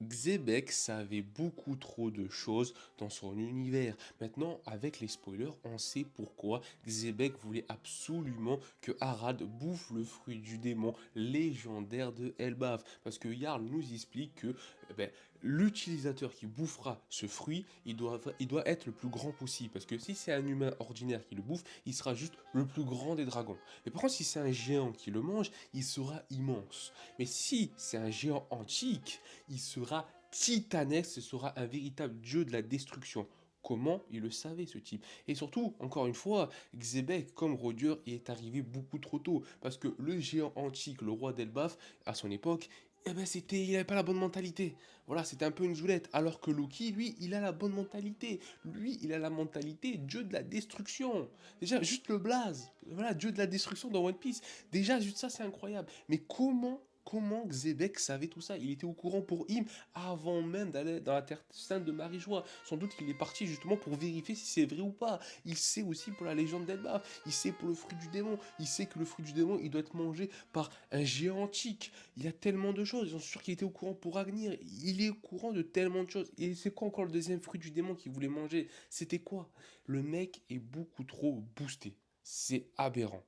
Xebec savait beaucoup trop de choses dans son univers. Maintenant, avec les spoilers, on sait pourquoi Xebec voulait absolument que Harald bouffe le fruit du démon légendaire de Elbaf. Parce que Jarl nous explique que l'utilisateur qui bouffera ce fruit, il doit être le plus grand possible. Parce que si c'est un humain ordinaire qui le bouffe, il sera juste le plus grand des dragons. Et par contre, si c'est un géant qui le mange, il sera immense. Mais si c'est un géant antique, il sera titanesque, ce sera un véritable dieu de la destruction. Comment il le savait ce type? Et surtout, encore une fois, Xebec, comme Rodieur, il est arrivé beaucoup trop tôt. Parce que le géant antique, le roi d'Elbaf, à son époque, il n'avait pas la bonne mentalité. Voilà, c'était un peu une zoulette. Alors que Loki, lui, il a la bonne mentalité. Lui, il a la mentalité dieu de la destruction. Déjà, juste le blaze. Voilà, dieu de la destruction dans One Piece. Déjà, juste ça, c'est incroyable. Mais comment Xebec savait tout ça? Il était au courant pour Im avant même d'aller dans la terre sainte de Marie-Joie. Sans doute qu'il est parti justement pour vérifier si c'est vrai ou pas. Il sait aussi pour la légende d'Elbaf. Il sait pour le fruit du démon. Il sait que le fruit du démon, il doit être mangé par un géant antique. Il y a tellement de choses. J'en suis sûr qu'il était au courant pour Agnir. Il est au courant de tellement de choses. Et c'est quoi encore le deuxième fruit du démon qu'il voulait manger? C'était quoi? Le mec est beaucoup trop boosté. C'est aberrant.